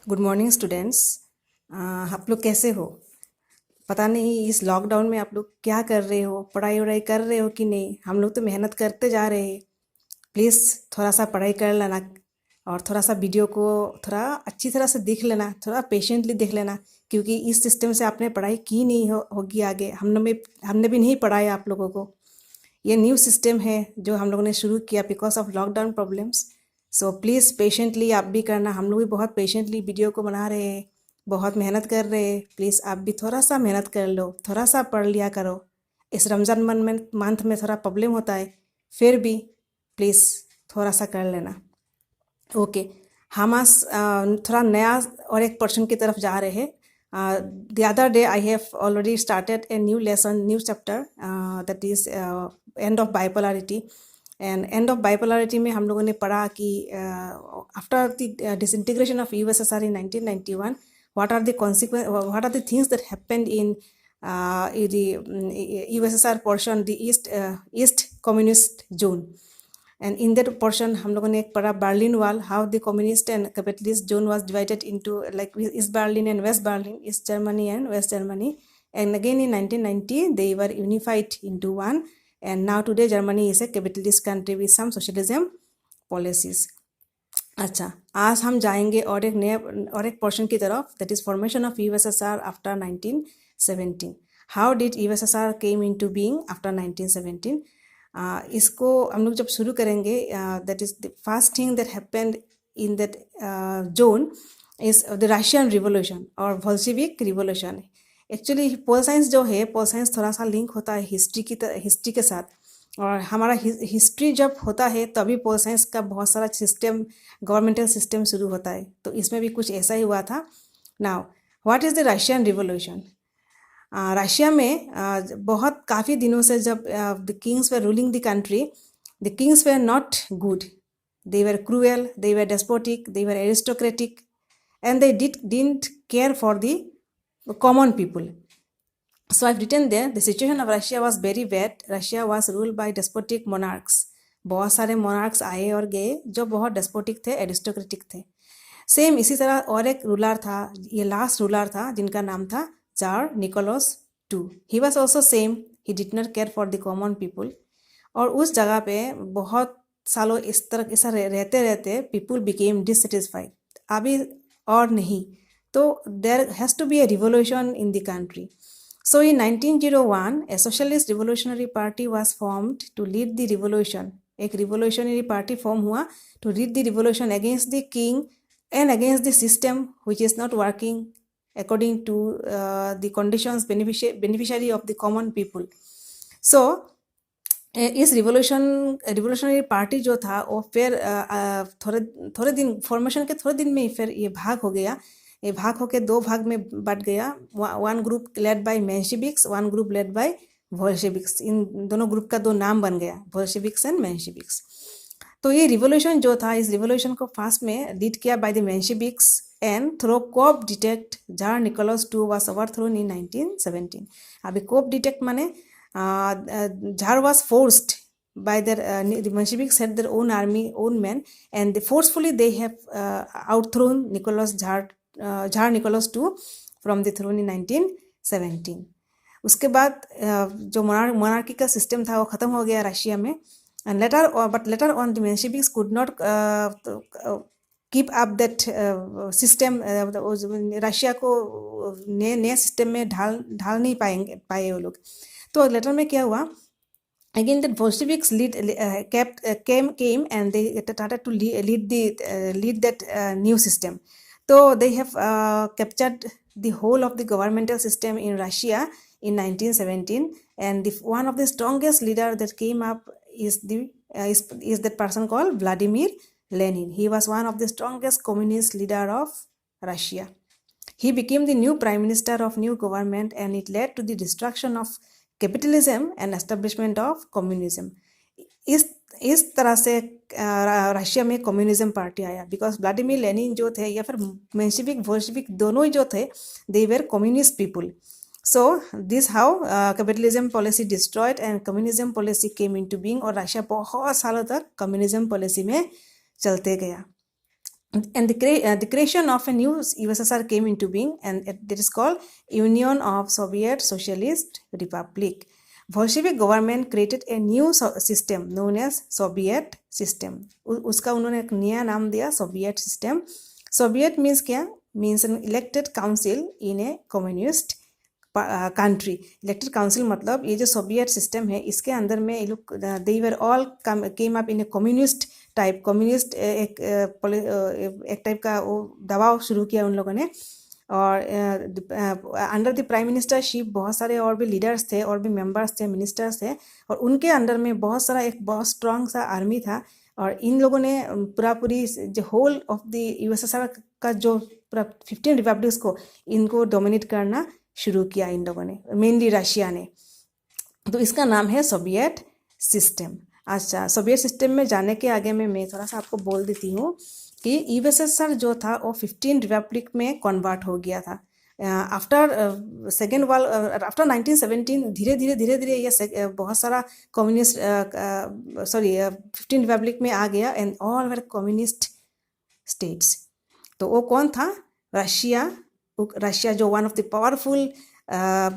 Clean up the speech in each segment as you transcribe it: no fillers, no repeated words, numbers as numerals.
Good morning students. आप लोग कैसे हो? पता नहीं इस लॉकडाउन में आप लोग क्या कर रहे हो, पढ़ाई वढ़ाई कर रहे हो कि नहीं। हम लोग तो मेहनत करते जा रहे हैं। प्लीज़ थोड़ा सा पढ़ाई कर लेना और थोड़ा सा वीडियो को थोड़ा अच्छी तरह से देख लेना, थोड़ा पेशेंटली देख लेना, क्योंकि इस सिस्टम से आपने पढ़ाई की नहीं होगी आगे। हमने भी नहीं पढ़ाया आप लोगों को। ये न्यू सिस्टम है जो हम लोगों ने शुरू किया because of lockdown problems. So please patiently आप भी करना। हम लोग भी बहुत पेशेंटली वीडियो को बना रहे हैं, बहुत मेहनत कर रहे हैं। प्लीज़ आप भी थोड़ा सा मेहनत कर लो, थोड़ा सा पढ़ लिया करो। इस रमज़ान मंथ में थोड़ा प्रॉब्लम होता है, फिर भी प्लीज़ थोड़ा सा कर लेना। ओके। हम आज थोड़ा नया और एक पर्सन की तरफ जा रहे हैं। The other day I have already started a new lesson, new chapter, that is end of bipolarity. End end of bipolarity में हम लोगों ने पढ़ा कि after the disintegration of USSR in 1991, what are the consequences, what are the things that happened in the USSR portion, the east communist zone. And in that portion हम लोगों ने एक पढ़ा Berlin wall, how the communist and capitalist zone was divided into like East Berlin and West Berlin, East Germany and West Germany. And again in 1990 they were unified into one, and now today Germany is a capitalist country with some socialism policies. अच्छा, आज हम जाएंगे और एक portion की तरफ, that is formation of USSR after 1917. How did USSR came into being after 1917. इसको हम लोग जब शुरू करेंगे, that is the first thing that happened in that zone is the Russian revolution और Bolshevik revolution. Actually pol science जो है, pol science थोड़ा सा लिंक होता है हिस्ट्री के साथ, और हमारा हिस्ट्री जब होता है तभी पोल साइंस का बहुत सारा सिस्टम, गवर्नमेंटल सिस्टम शुरू होता है. तो इसमें भी कुछ ऐसा ही हुआ था. Now what is the Russian revolution. Russia में बहुत काफ़ी दिनों से जब the Kings were ruling the country, the Kings were not good. They were cruel, they were despotic, they were aristocratic, and they didn't care for the common people. So I've written there, the situation of Russia was very bad. Russia was ruled by despotic monarchs. बहुत सारे monarchs आए और गए जो बहुत despotic थे, aristocratic थे. Same इसी तरह और एक रूलर था, ये लास्ट रूलर था, जिनका नाम था tsar Nicholas two. He was also same, he did not care for the common people. और उस जगह पे बहुत सालों इस तरह ऐसा रहते रहते पीपुल बिकेम डिससेटिस्फाइड. अभी और नहीं, तो there has to be a revolution in the country. So in 1901, a socialist revolutionary party was formed to lead the revolution. एक revolutionary party form हुआ to lead the revolution against the king and against the system which is not working according to the conditions beneficiary of the common people. So इस revolutionary party जो था वो फिर थोड़े दिन formation के थोड़े दिन में ही फिर ये भाग हो गया. ये भाग होकर दो भाग में बट गया. One group led by Mensheviks, one group led by Bolsheviks. इन दोनों ग्रुप का दो नाम बन गया, बोल्शेविक्स एंड मेंशेविक्स. तो ये रिवोल्यूशन जो था, इस रिवोल्यूशन को फास्ट में लीड किया by the Mensheviks and through coup डिटेक्ट Czar Nicholas two was overthrown in 1917. अभी कोप डिटेक्ट माने Jar was forced by the Mensheviks had their own army, own men, and forcefully they have outthrown Jar Nicholas II from the throne in 1917. उसके बाद जो monarchy का system था वो ख़त्म हो गया रशिया में. and later on the Mensheviks could not keep up that system. Russia को नए सिस्टम में ढाल नहीं पाए वो लोग. तो लेटर में क्या हुआ, again the Bolsheviks came and they started to lead that new system. So they have captured the whole of the governmental system in Russia in 1917, and one of the strongest leader that came up is that person called Vladimir Lenin. He was one of the strongest communist leader of Russia. He became the new prime minister of new government, and it led to the destruction of capitalism and establishment of communism. इस तरह से Russia में communism party आया because Vladimir Lenin जो थे या फिर Menshevik Bolshevik दोनों ही जो थे, they where communist people. So this how capitalism policy destroyed and communism policy came into being. और रशिया बहुत सालों तक कम्युनिज्म पॉलिसी में चलते गया. And the creation of a new USSR came into being, and that is called Union of Soviet Socialist Republic. Bolshevik government created a new system known as Soviet system. उसका उन्होंने एक नया नाम दिया Soviet system. Soviet means क्या? Means an elected council in a communist country. Elected council मतलब ये जो सोवियत सिस्टम है इसके अंदर में ये लोग they were all came up in a communist type. Communist एक टाइप का वो दबाव शुरू किया उन लोगों ने. और अंडर द प्राइम मिनिस्टरशिप बहुत सारे और भी लीडर्स थे और भी मेंबर्स थे, मिनिस्टर्स थे, और उनके अंडर में बहुत सारा एक बहुत स्ट्रांग सा आर्मी था. और इन लोगों ने पूरी जो होल ऑफ द यूएसएसआर का जो पूरा 15 रिपब्लिक्स को इनको डोमिनेट करना शुरू किया इन लोगों ने, मेनली रशिया ने. तो इसका नाम है सोवियत सिस्टम. अच्छा, सोवियत सिस्टम में जाने के आगे में मैं थोड़ा सा आपको बोल देती हूँ कि यूएसएसआर जो था वो 15 रिपब्लिक में कन्वर्ट हो गया था. आफ्टर आफ्टर 1917 धीरे धीरे ये बहुत सारा कम्युनिस्ट 15 रिपब्लिक में आ गया and all were communist states. तो वो कौन था? रशिया जो one of the powerful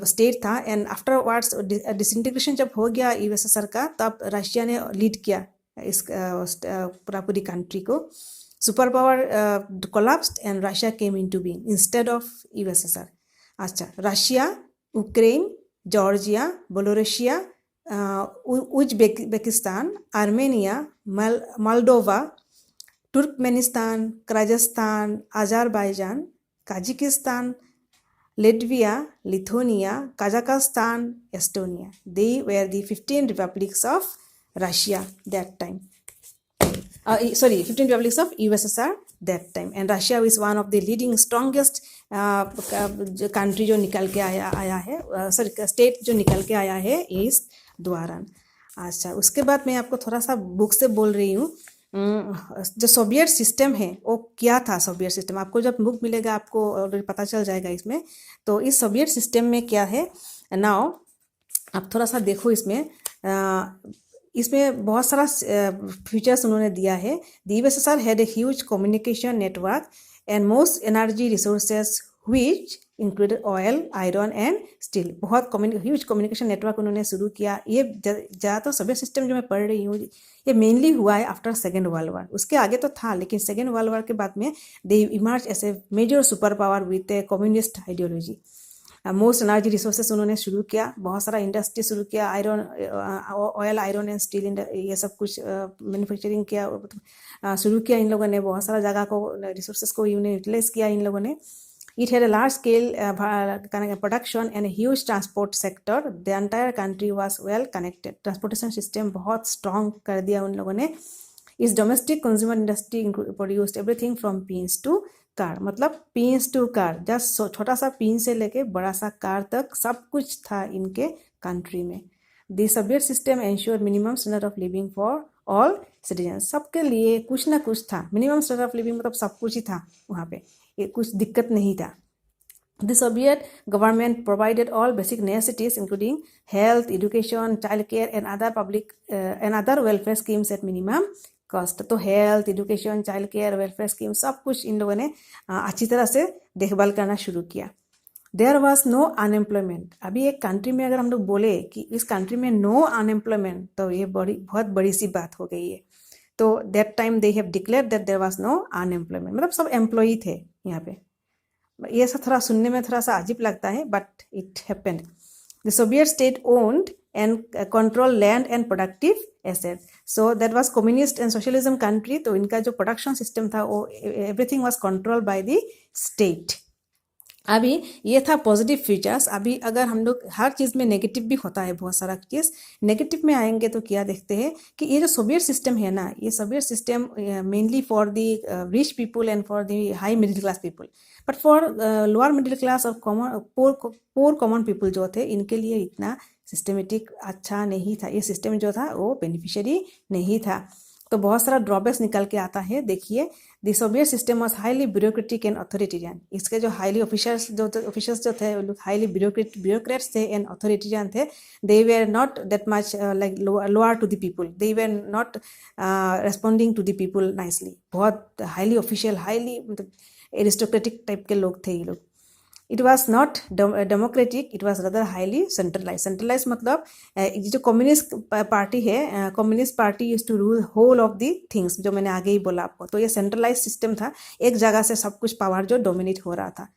state था. एंड आफ्टरवर्ड्स डिसइंटीग्रेशन जब हो गया यूएसएसआर का, तब रशिया ने लीड किया इस पूरी कंट्री को. Super power collapsed and Russia came into being instead of USSR. अच्छा, Russia, Ukraine, Georgia, Belorussia, Uzbekistan, Armenia, Moldova, Turkmenistan, Kazakhstan, Azerbaijan, Kazakhstan, Latvia, Lithuania, Kazakhstan, Estonia. They were the 15 republics of Russia that time. 15 republics of USSR that time. And Russia is one of the leading strongest country जो निकल के आया है, state जो निकल के आया है इस दौरान. अच्छा, उसके बाद मैं आपको थोड़ा सा बुक से बोल रही हूँ. जो सोवियत सिस्टम है वो क्या था. सोवियत सिस्टम आपको जब बुक मिलेगा आपको ऑलरेडी पता चल जाएगा इसमें. तो इस सोवियत सिस्टम में क्या है नाउ आप थोड़ा सा देखो. इसमें बहुत सारा फीचर्स उन्होंने दिया है. The USSR had a huge communication network and most energy resources which included oil, iron and steel. बहुत ह्यूज कम्युनिकेशन नेटवर्क उन्होंने शुरू किया. ये ज़्यादातर सोवियत सिस्टम जो मैं पढ़ रही हूँ ये मेनली हुआ है आफ्टर सेकेंड वर्ल्ड वॉर. उसके आगे तो था, लेकिन सेकेंड वर्ल्ड वॉर के बाद में they emerge as a major super power with a communist ideology. Most energy resources उन्होंने शुरू किया, बहुत सारा इंडस्ट्री शुरू किया, iron, oil, iron and steel ये सब कुछ मैन्युफैक्चरिंग किया शुरू किया इन लोगों ने. बहुत सारा जगह को रिसोर्सेस को यूटिलाइज किया इन लोगों ने. It had a large scale production and a huge transport sector. The entire country was well connected. Transportation system बहुत strong कर दिया उन लोगों ने. Its domestic consumer industry produced everything from pins to car. मतलब pins to car, just छोटा सा pin से लेके बड़ा सा कार तक सब कुछ था इनके कंट्री में. The Soviet system ensured minimum standard of living for all citizens. सबके लिए कुछ ना कुछ था. Minimum standard of living मतलब सब कुछ ही था वहाँ पे, ये कुछ दिक्कत नहीं था. The Soviet government provided all basic necessities including health, education, childcare and other public and other welfare schemes at minimum cost. तो health, education, childcare, welfare scheme सब कुछ इन लोगों ने अच्छी तरह से देखभाल करना शुरू किया. There was no unemployment. अभी एक कंट्री में अगर हम लोग बोले कि इस कंट्री में no unemployment, तो ये बहुत बड़ी सी बात हो गई है. तो that time they have declared that there was no unemployment. मतलब सब एम्प्लॉई थे यहाँ पे. ये सब थोड़ा सुनने में थोड़ा सा अजीब लगता है, but it happened. The Soviet state owned and control land and productive asset. So that was communist and socialism country. तो इनका जो प्रोडक्शन सिस्टम था वो everything was control by the state. अभी ये था पॉजिटिव फीचर्स. अभी अगर हम लोग हर चीज़ में नेगेटिव भी होता है, बहुत सारा चीज़ नेगेटिव में आएंगे तो क्या देखते हैं कि ये जो सोवियत सिस्टम है ना, ये Soviet system mainly for the rich people and for the high middle class people, but for lower middle class और पोर कॉमन पीपल जो थे इनके लिए इतना सिस्टमेटिक अच्छा नहीं था. ये सिस्टम जो था वो बेनिफिशियरी नहीं था. तो बहुत सारा ड्रॉबैक्स निकल के आता है। देखिए, the Soviet system was highly bureaucratic and authoritarian. इसके जो हाईली ऑफिशियल्स जो थे वो लोग हाईली ब्यूरोक्रेट्स थे एंड अथॉरिटेरियन थे। They were not that much like lower to the people, they were not responding to the people nicely. बहुत highly official, highly मतलब एरिस्टोक्रेटिक टाइप के लोग थे ये लोग। It was not democratic, it was rather highly centralize. Centralize मतलब जो communist party है, communist party use to rule whole of the things, जो मैंने आगे ही बोला आपको। तो ये सेंट्रलाइज सिस्टम था, एक जगह से सब कुछ पावर जो डोमिनेट हो रहा था।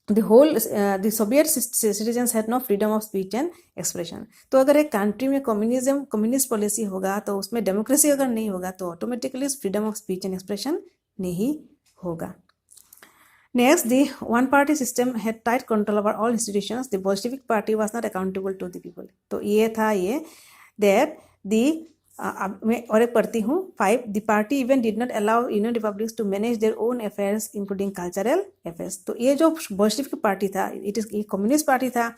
the Soviet citizens had no freedom of speech and expression। तो अगर एक कंट्री में कम्युनिस्ट पॉलिसी होगा तो उसमें डेमोक्रेसी अगर नहीं होगा तो automatically freedom of speech and expression नहीं होगा। Next, the one-party system had tight control over all institutions. The Bolshevik party was not accountable to the people। तो ये था ये that the मैं और एक पढ़ती हूँ 5। The party even did not allow Union Republics to manage their own affairs, including cultural affairs। तो ये जो बोल्शेविक पार्टी था, ये कम्युनिस्ट पार्टी था,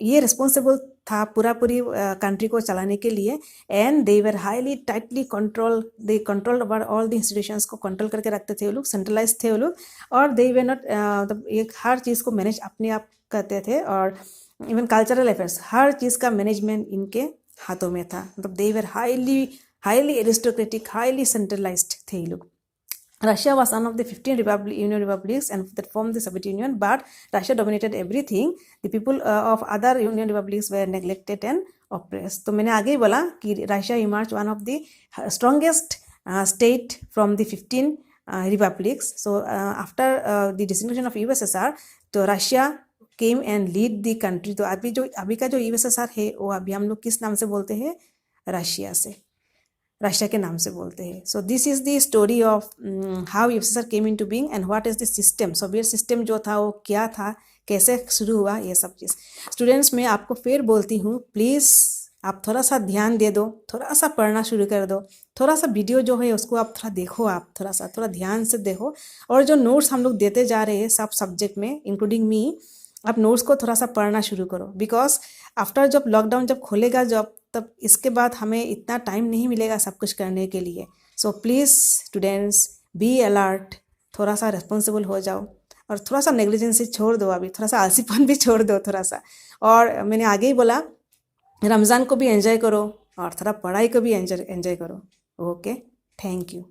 ये रिस्पॉन्सिबल था पूरी कंट्री को चलाने के लिए। And they were highly tightly they control over all the institutions को कंट्रोल करके रखते थे वो लोग, सेंट्रलाइज थे वो लोग। और दे वर नॉट मतलब एक हर चीज़ को मैनेज अपने आप करते थे। और इवन कल्चरल अफेयर्स, हर चीज़ का मैनेजमेंट इनके हाथों में था। मतलब they were highly aristocratic, highly centralised थे ये लोग। Russia was one of the 15 Union republics and that formed the Soviet Union, but Russia dominated everything. The people of other Union republics were neglected and oppressed। तो मैंने आगे ही बोला कि Russia emerged one of the strongest state from the 15 republics। So after the disintegration of USSR, तो Russia came and lead the country। तो अभी का जो USSR है वो अभी हम लोग किस नाम से बोलते हैं? रशिया के नाम से बोलते हैं। So this is the story of how USSR came into being and what is the system. Soviet system जो था वो क्या था, कैसे शुरू हुआ, ये सब चीज़। स्टूडेंट्स, मैं आपको फिर बोलती हूँ, प्लीज़ आप थोड़ा सा ध्यान दे दो, थोड़ा सा पढ़ना शुरू कर दो, थोड़ा सा वीडियो जो है उसको आप थोड़ा देखो, आप थोड़ा ध्यान से देखो। और जो नोट्स हम लोग देते जा रहे हैं सब सब्जेक्ट में इंक्लूडिंग मी, आप नोट्स को थोड़ा सा पढ़ना शुरू करो। बिकॉज आफ्टर जब लॉकडाउन जब खोलेगा जब, तब इसके बाद हमें इतना टाइम नहीं मिलेगा सब कुछ करने के लिए। So please students, be alert, थोड़ा सा रिस्पॉन्सिबल हो जाओ और थोड़ा सा नेग्लिजेंसी छोड़ दो, अभी थोड़ा सा आलसीपन भी छोड़ दो थोड़ा सा। और मैंने आगे ही बोला रमज़ान को भी एंजॉय करो और थोड़ा पढ़ाई को भी एंजॉय करो। Okay, thank you.